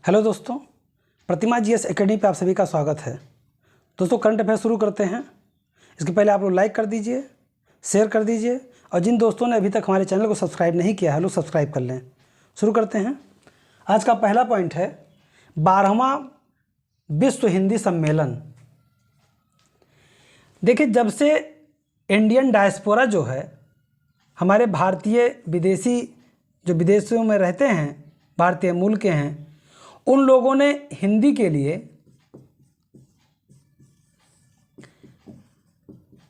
Hello दोस्तों, प्रतिमा GS academy पे आप सभी का स्वागत है। दोस्तों, करंट अफेयर शुरू करते हैं। इसके पहले आप लोग लाइक कर दीजिए, शेयर कर दीजिए और जिन दोस्तों ने अभी तक हमारे चैनल को सब्सक्राइब नहीं किया है लोग सब्सक्राइब कर लें। शुरू करते हैं। आज का पहला पॉइंट है 12वां विश्व हिंदी सम्मेलन। देखिए, जब से इंडियन डायस्पोरा जो है, हमारे भारतीय विदेशी जो विदेशों में रहते हैं, भारतीय मूल के हैं, उन लोगों ने हिंदी के लिए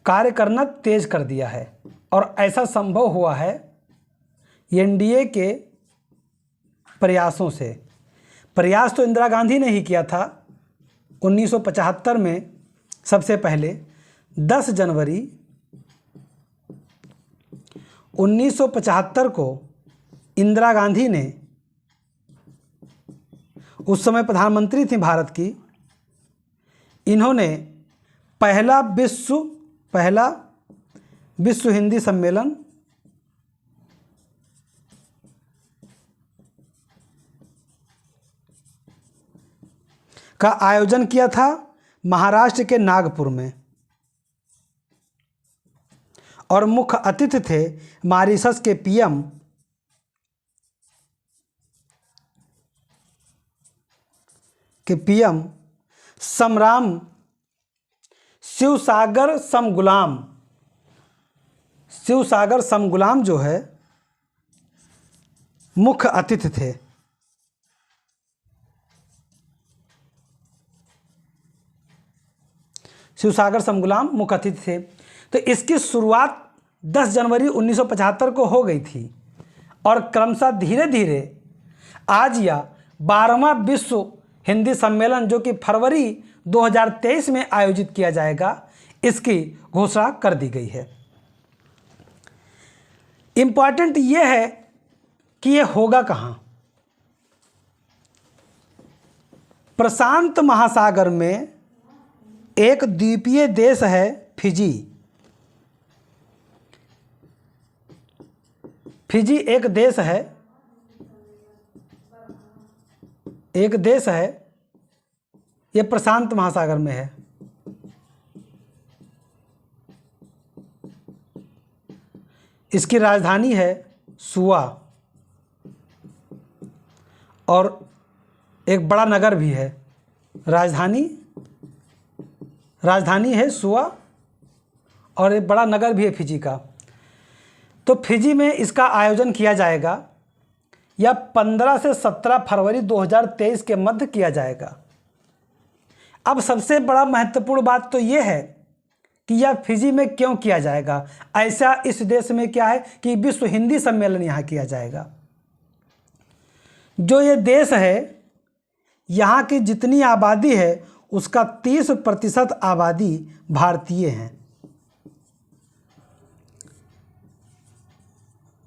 कार्य करना तेज कर दिया है और ऐसा संभव हुआ है एनडीए के प्रयासों से। प्रयास तो इंदिरा गांधी ने ही किया था 1975 में। सबसे पहले 10 जनवरी 1975 को इंदिरा गांधी ने, उस समय प्रधानमंत्री थी भारत की, इन्होंने पहला विश्व हिंदी सम्मेलन का आयोजन किया था महाराष्ट्र के नागपुर में और मुख्य अतिथि थे मॉरिशस के पीएम शिवसागर समगुलाम जो है मुख्य अतिथि थे। शिवसागर समगुलाम मुख्य अतिथि थे। तो इसकी शुरुआत 10 जनवरी 1975 को हो गई थी और क्रमशः धीरे धीरे आज यह 12वां विश्व हिंदी सम्मेलन, जो कि फरवरी 2023 में आयोजित किया जाएगा, इसकी घोषणा कर दी गई है। इम्पॉर्टेंट यह है कि यह होगा कहाँ। प्रशांत महासागर में एक द्वीपीय देश है फिजी। फिजी एक देश है, यह प्रशांत महासागर में है। इसकी राजधानी है सुआ और एक बड़ा नगर भी है। राजधानी है सुआ और एक बड़ा नगर भी है फिजी का। तो फिजी में इसका आयोजन किया जाएगा। यह 15 से 17 फरवरी 2023 के मध्य किया जाएगा। अब सबसे बड़ा महत्वपूर्ण बात तो यह है कि यह फिजी में क्यों किया जाएगा। ऐसा इस देश में क्या है कि विश्व हिंदी सम्मेलन यहाँ किया जाएगा। जो ये देश है, यहाँ की जितनी आबादी है उसका 30% आबादी भारतीय हैं,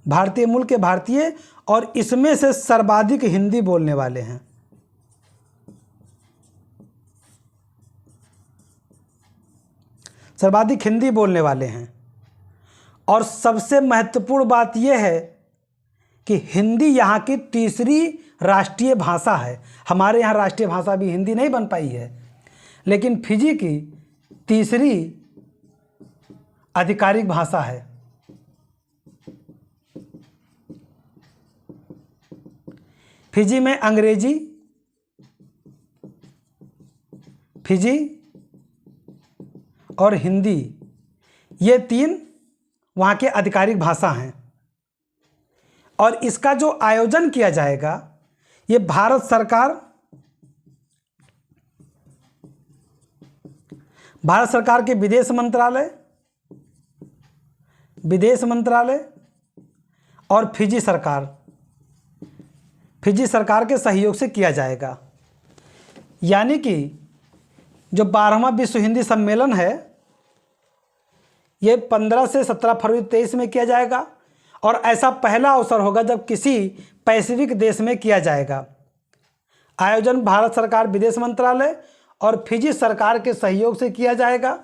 भारतीय मूल के भारतीय, और इसमें से सर्वाधिक हिंदी बोलने वाले हैं। सर्वाधिक हिंदी बोलने वाले हैं। और सबसे महत्वपूर्ण बात यह है कि हिंदी यहाँ की तीसरी राष्ट्रीय भाषा है। हमारे यहाँ राष्ट्रीय भाषा भी हिंदी नहीं बन पाई है, लेकिन फिजी की तीसरी आधिकारिक भाषा है। फिजी में अंग्रेजी, फिजी और हिंदी, ये 3 वहाँ के आधिकारिक भाषा हैं। और इसका जो आयोजन किया जाएगा, ये भारत सरकार के विदेश मंत्रालय और फिजी सरकार के सहयोग से किया जाएगा। यानी कि जो 12वां विश्व हिंदी सम्मेलन है, ये 15 से 17 फरवरी 23 में किया जाएगा और ऐसा पहला अवसर होगा जब किसी पैसिफिक देश में किया जाएगा। आयोजन भारत सरकार विदेश मंत्रालय और फिजी सरकार के सहयोग से किया जाएगा।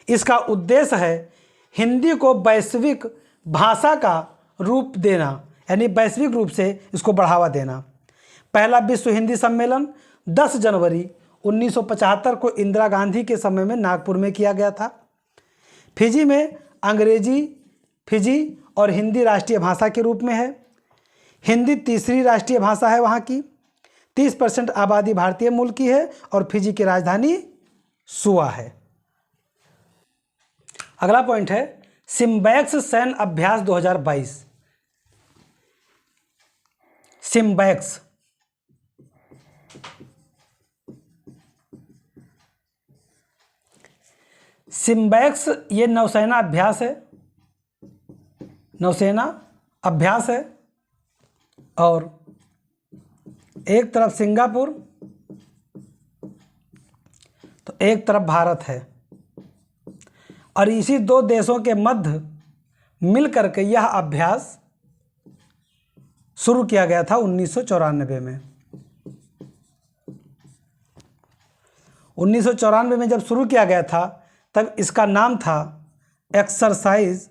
इसका उद्देश्य है हिंदी को वैश्विक भाषा का रूप देना, यानी वैश्विक रूप से इसको बढ़ावा देना। पहला विश्व हिंदी सम्मेलन 10 जनवरी 1975 को इंदिरा गांधी के समय में नागपुर में किया गया था। फिजी में अंग्रेजी फिजी और हिंदी राष्ट्रीय भाषा के रूप में है। हिंदी तीसरी राष्ट्रीय भाषा है वहाँ की। 30% आबादी भारतीय मूल की है और फिजी की राजधानी सुआ है। अगला पॉइंट है सिम्बैक्स सैन्य अभ्यास 2022। सिम्बैक्स सिम्बैक्स ये नौसेना अभ्यास है, नौसेना अभ्यास है। और एक तरफ सिंगापुर तो एक तरफ भारत है और इसी दो देशों के मध्य मिलकर के यह अभ्यास शुरू किया गया था 1994 में। 1994 में जब शुरू किया गया था तब इसका नाम था एक्सरसाइज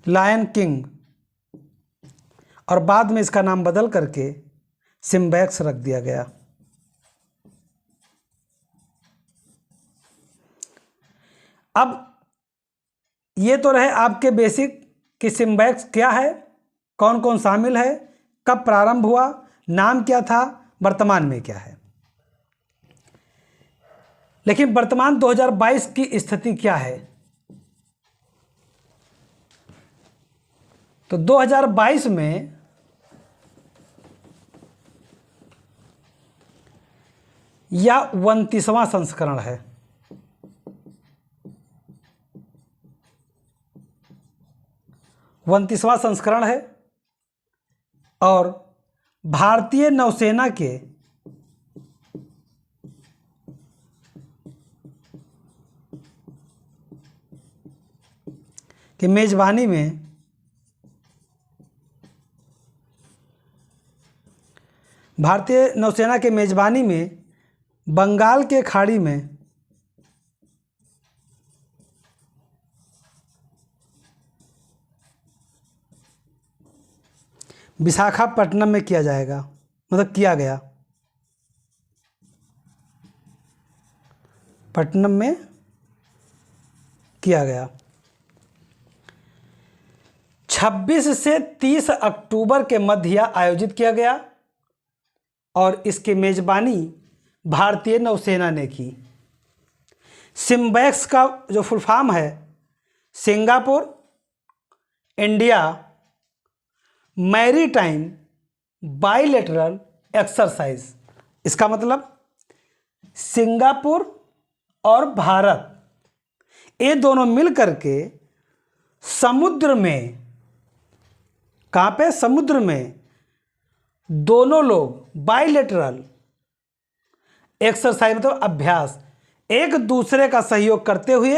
लायन किंग और बाद में इसका नाम बदल करके सिम्बैक्स रख दिया गया। अब ये तो रहे आपके बेसिक कि सिम्बैक्स क्या है, कौन कौन शामिल है, कब प्रारंभ हुआ, नाम क्या था, वर्तमान में क्या है। लेकिन वर्तमान 2022 की स्थिति क्या है? तो 2022 में यह 29वां संस्करण है। उनतीसवां संस्करण है और भारतीय नौसेना के मेजबानी में भारतीय नौसेना के मेजबानी में बंगाल के खाड़ी में विशाखापट्टनम में किया जाएगा, मतलब किया गया, पट्टनम में किया गया। 26 से 30 अक्टूबर के मध्य यह आयोजित किया गया और इसकी मेजबानी भारतीय नौसेना ने की। सिम्बैक्स का जो फुल फॉर्म है Singapore India maritime bilateral exercise. इसका मतलब सिंगापुर और भारत ये दोनों मिलकर के समुद्र में, कहाँ पे, समुद्र में दोनों लोग बाइलेटरल एक्सरसाइज मतलब अभ्यास, एक दूसरे का सहयोग करते हुए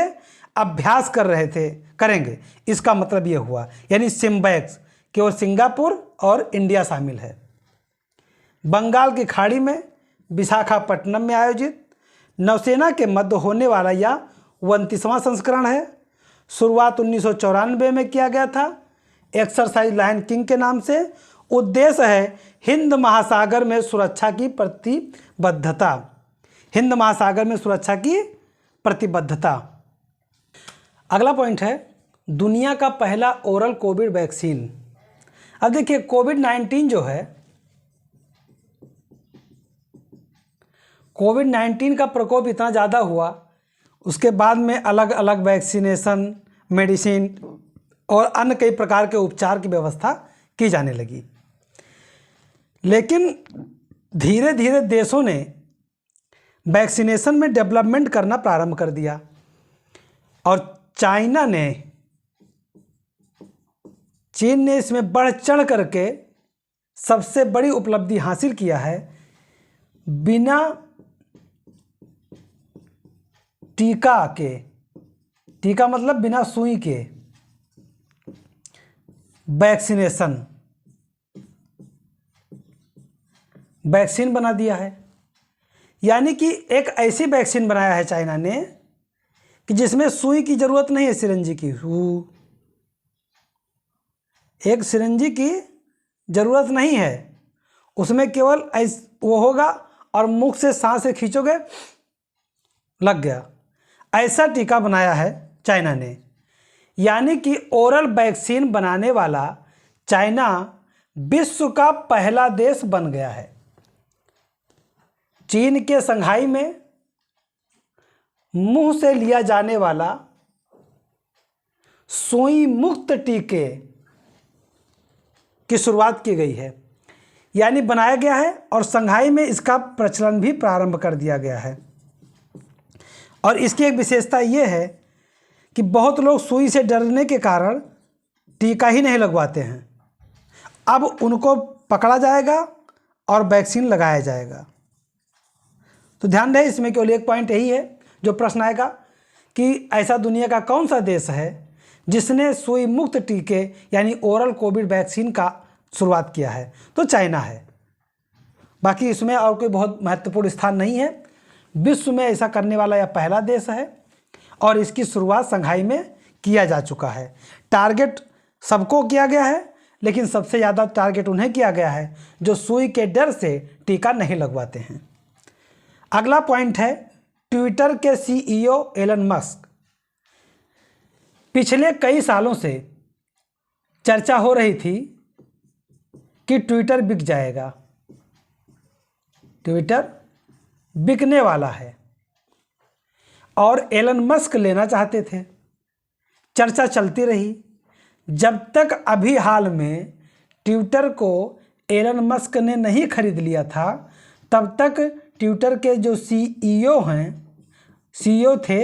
अभ्यास कर रहे थे, करेंगे। इसका मतलब यह हुआ, यानी सिम्बैक्स केवल सिंगापुर और इंडिया शामिल है। बंगाल की खाड़ी में विशाखापट्टनम में आयोजित नौसेना के मध्य होने वाला यह 29वां संस्करण है। शुरुआत 1994 में किया गया था एक्सरसाइज लायन किंग के नाम से। उद्देश्य है हिंद महासागर में सुरक्षा की प्रतिबद्धता, हिंद महासागर में सुरक्षा की प्रतिबद्धता। अगला पॉइंट है दुनिया का पहला ओरल कोविड वैक्सीन। अब देखिए कोविड-19 जो है, कोविड-19 का प्रकोप इतना ज़्यादा हुआ, उसके बाद में अलग अलग वैक्सीनेशन, मेडिसिन और अन्य कई प्रकार के उपचार की व्यवस्था की जाने लगी। लेकिन धीरे धीरे देशों ने वैक्सीनेशन में डेवलपमेंट करना प्रारंभ कर दिया और चीन ने इसमें बढ़ चढ़ करके सबसे बड़ी उपलब्धि हासिल किया है। बिना टीका के, टीका मतलब बिना सुई के वैक्सीन बना दिया है। यानी कि एक ऐसी वैक्सीन बनाया है चाइना ने कि जिसमें सुई की ज़रूरत नहीं है सिरंजी की, एक सिरंजी की ज़रूरत नहीं है, उसमें केवल वो होगा और मुख से सांस से खींचोगे, लग गया। ऐसा टीका बनाया है चाइना ने, यानी कि ओरल वैक्सीन बनाने वाला चाइना विश्व का पहला देश बन गया है। चीन के शंघाई में मुंह से लिया जाने वाला सुई मुक्त टीके की शुरुआत की गई है, यानी बनाया गया है, और शंघाई में इसका प्रचलन भी प्रारंभ कर दिया गया है। और इसकी एक विशेषता ये है कि बहुत लोग सुई से डरने के कारण टीका ही नहीं लगवाते हैं, अब उनको पकड़ा जाएगा और वैक्सीन लगाया जाएगा। तो ध्यान रहे, इसमें केवल एक पॉइंट यही है जो प्रश्न आएगा कि ऐसा दुनिया का कौन सा देश है जिसने सुई मुक्त टीके यानी ओरल कोविड वैक्सीन का शुरुआत किया है, तो चाइना है। बाकी इसमें और कोई बहुत महत्वपूर्ण स्थान नहीं है, विश्व में ऐसा करने वाला यह पहला देश है और इसकी शुरुआत शंघाई में किया जा चुका है। टारगेट सबको किया गया है, लेकिन सबसे ज़्यादा टारगेट उन्हें किया गया है जो सुई के डर से टीका नहीं लगवाते हैं। अगला पॉइंट है ट्विटर के सीईओ एलन मस्क। पिछले कई सालों से चर्चा हो रही थी कि ट्विटर बिक जाएगा, ट्विटर बिकने वाला है और एलन मस्क लेना चाहते थे। चर्चा चलती रही जब तक अभी हाल में ट्विटर को एलन मस्क ने नहीं खरीद लिया था, तब तक ट्विटर के जो सीईओ थे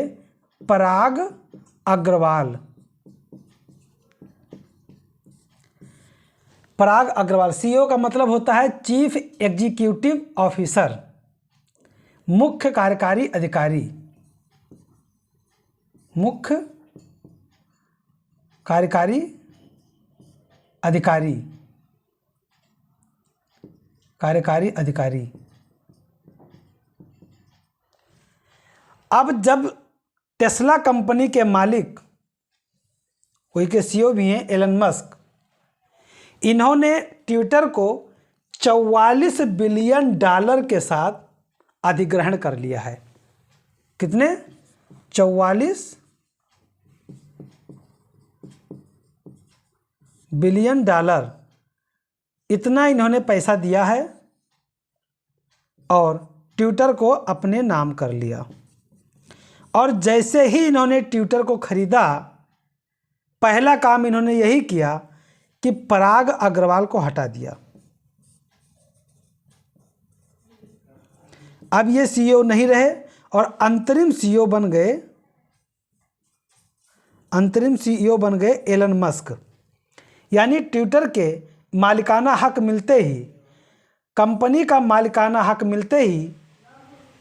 पराग अग्रवाल। पराग अग्रवाल, सीईओ का मतलब होता है चीफ एग्जीक्यूटिव ऑफिसर, मुख्य कार्यकारी अधिकारी, मुख्य कार्यकारी अधिकारी, कार्यकारी अधिकारी। अब जब टेस्ला कंपनी के मालिक, कोई के सीईओ भी हैं एलन मस्क, इन्होंने ट्विटर को 44 बिलियन डॉलर के साथ अधिग्रहण कर लिया है। कितने? 44 बिलियन डॉलर, इतना इन्होंने पैसा दिया है और ट्विटर को अपने नाम कर लिया। और जैसे ही इन्होंने ट्विटर को खरीदा, पहला काम इन्होंने यही किया कि पराग अग्रवाल को हटा दिया। अब ये सीईओ नहीं रहे और अंतरिम सीईओ बन गए एलन मस्क। यानी ट्विटर के मालिकाना हक मिलते ही, कंपनी का मालिकाना हक मिलते ही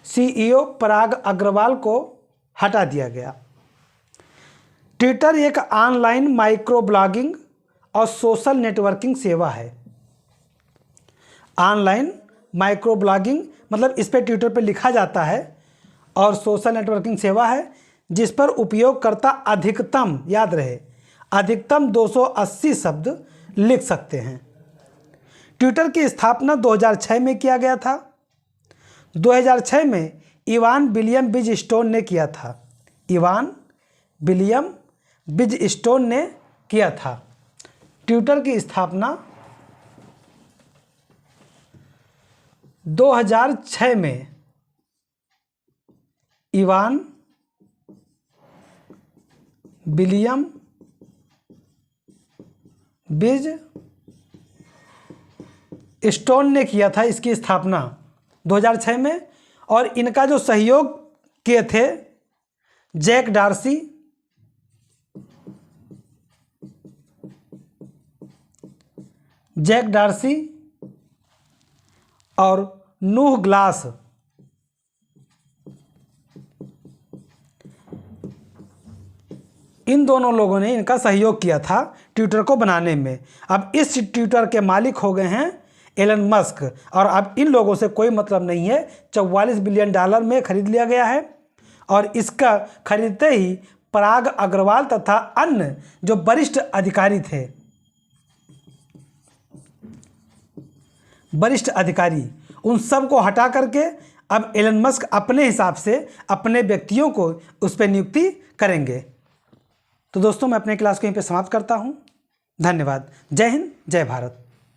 सीईओ पराग अग्रवाल को हटा दिया गया। ट्विटर एक ऑनलाइन माइक्रो ब्लॉगिंग और सोशल नेटवर्किंग सेवा है। ऑनलाइन माइक्रो ब्लॉगिंग मतलब इस पर ट्विटर पर लिखा जाता है, और सोशल नेटवर्किंग सेवा है जिस पर उपयोगकर्ता अधिकतम, याद रहे, अधिकतम 280 शब्द लिख सकते हैं। ट्विटर की स्थापना 2006 में किया गया था। 2006 में इवान विलियम बिजस्टोन ने किया था। इवान विलियम बिजस्टोन ने किया था। ट्विटर की स्थापना 2006 में इवान विलियम बिजस्टोन ने किया था इसकी स्थापना 2006 में। और इनका जो सहयोग किए थे जैक डार्सी और नूह ग्लास। इन दोनों लोगों ने इनका सहयोग किया था ट्विटर को बनाने में। अब इस ट्विटर के मालिक हो गए हैं एलन मस्क, और अब इन लोगों से कोई मतलब नहीं है। 44 बिलियन डॉलर में खरीद लिया गया है और इसका खरीदते ही पराग अग्रवाल तथा अन्य जो वरिष्ठ अधिकारी थे, वरिष्ठ अधिकारी, उन सब को हटा करके अब एलन मस्क अपने हिसाब से अपने व्यक्तियों को उस पर नियुक्ति करेंगे। तो दोस्तों मैं अपने क्लास को यहीं पे समाप्त करता हूँ। धन्यवाद। जय हिंद, जय भारत।